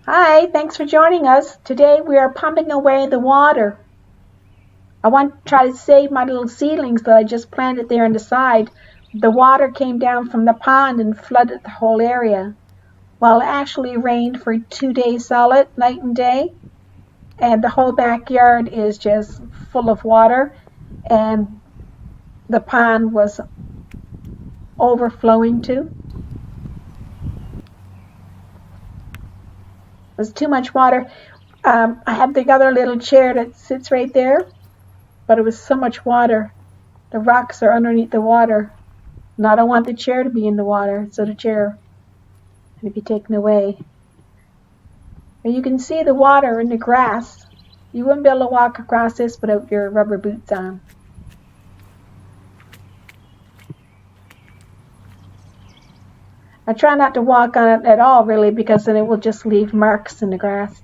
Hi, thanks for joining us. Today we are pumping away the water. I want to try to save my little seedlings that I just planted there on the side. The water came down from the pond and flooded the whole area. Well, it actually rained for 2 days solid, night and day, and the whole backyard is just full of water, and the pond was overflowing too. It was too much water. I have the other little chair that sits right there, but it was so much water. The rocks are underneath the water. And I don't want the chair to be in the water, so the chair had to be taken away. And you can see the water in the grass. You wouldn't be able to walk across this without your rubber boots on. I try not to walk on it at all, really, because then it will just leave marks in the grass.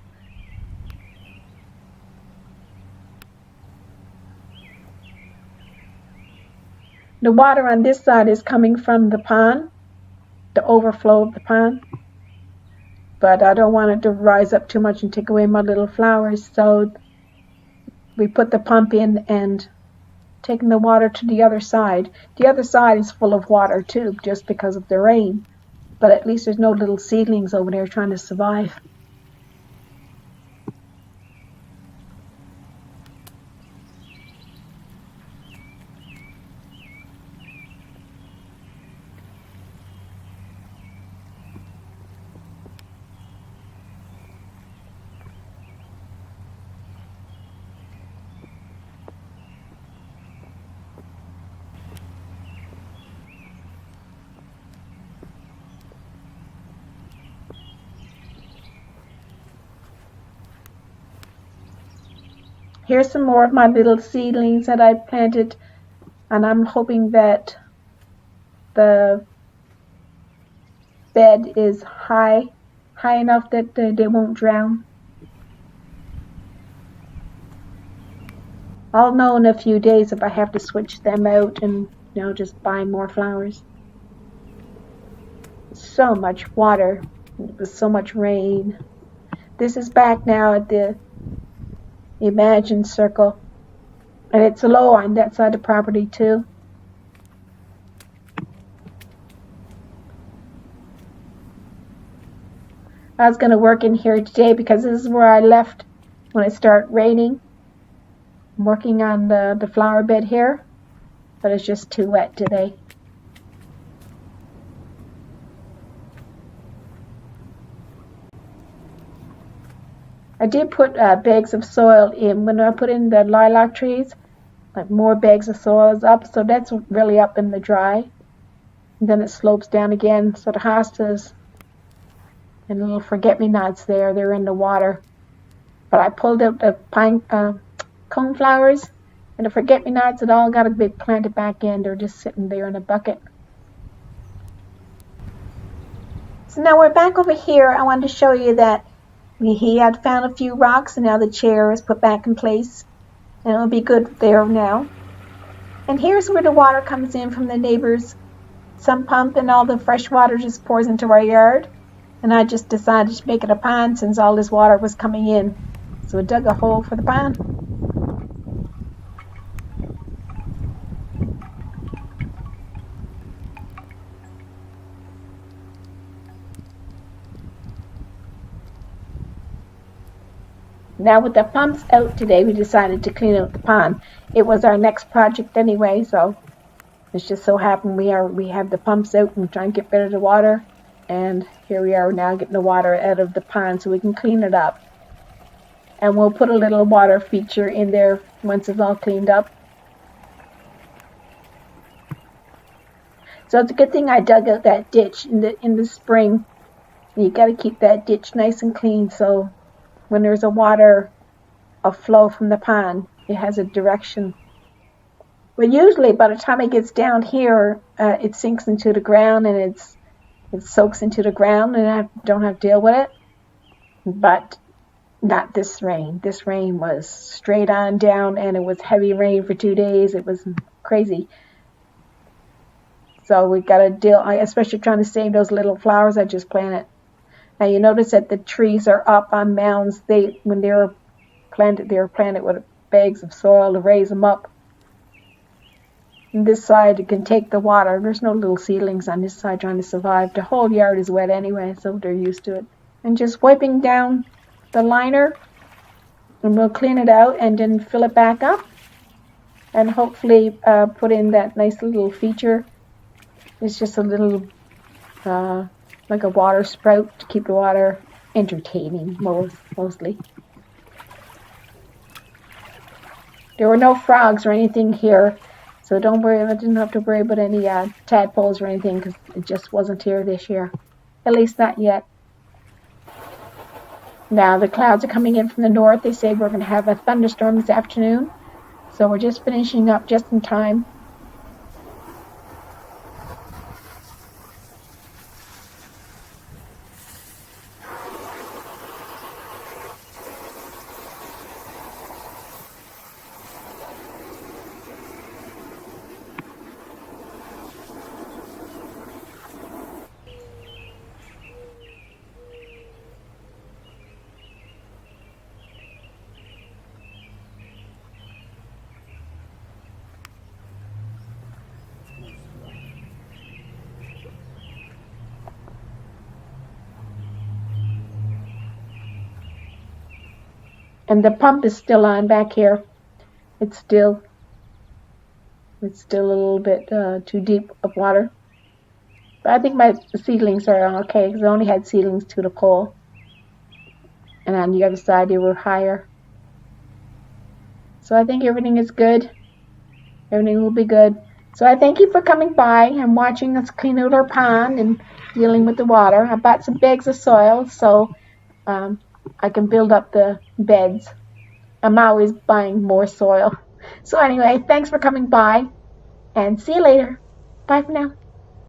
The water on this side is coming from the pond, the overflow of the pond. But I don't want it to rise up too much and take away my little flowers, so we put the pump in and taking the water to the other side. The other side is full of water too, just because of the rain. But at least there's no little seedlings over there trying to survive. Here's some more of my little seedlings that I planted, and I'm hoping that the bed is high enough that they won't drown. I'll know in a few days if I have to switch them out and just buy more flowers. So much water. It was so much rain. This is back now at the Imagine Circle, and it's low on that side of the property too. I was going to work in here today because this is where I left when it started raining. I'm working on the flower bed here, but it's just too wet today. I did put bags of soil in when I put in the lilac trees, like more bags of soil is up, so that's really up in the dry. And then it slopes down again, so the hostas and little forget-me-nots they're in the water. But I pulled out the pine cone flowers, and the forget-me-nots had all got to be planted back in. They're just sitting there in a bucket. So now we're back over here. I wanted to show you that he had found a few rocks, and now the chair is put back in place, and it'll be good there now. And here's where the water comes in from the neighbor's sump pump, and all the fresh water just pours into our yard. And I just decided to make it a pond since all this water was coming in. So I dug a hole for the pond. Now with the pumps out today, we decided to clean out the pond. It was our next project anyway, so it's just so happened we have the pumps out and trying to get rid of the water. And here we are now getting the water out of the pond so we can clean it up. And we'll put a little water feature in there once it's all cleaned up. So it's a good thing I dug out that ditch in the spring. You got to keep that ditch nice and clean so when there's a flow from the pond, it has a direction. But usually by the time it gets down here, it sinks into the ground and it soaks into the ground and I don't have to deal with it. But not this rain. This rain was straight on down and it was heavy rain for 2 days. It was crazy. So we got to deal, especially trying to save those little flowers I just planted. Now you notice that the trees are up on mounds. When they were planted with bags of soil to raise them up. And this side it can take the water. There's no little seedlings on this side trying to survive. The whole yard is wet anyway, so they're used to it. And just wiping down the liner, and we'll clean it out and then fill it back up, and hopefully put in that nice little feature. It's just a little like a water sprout to keep the water entertaining mostly. There were no frogs or anything here, so don't worry. I didn't have to worry about any tadpoles or anything because it just wasn't here this year. At least not yet. Now the clouds are coming in from the north. They say we're going to have a thunderstorm this afternoon, so we're just finishing up just in time. And the pump is still on back here. It's still a little bit too deep of water. But I think my seedlings are okay because I only had seedlings to the pole. And on the other side they were higher. So I think everything is good. Everything will be good. So I thank you for coming by and watching us clean out our pond and dealing with the water. I bought some bags of soil so I can build up the beds. I'm always buying more soil. So anyway, thanks for coming by and see you later. Bye for now.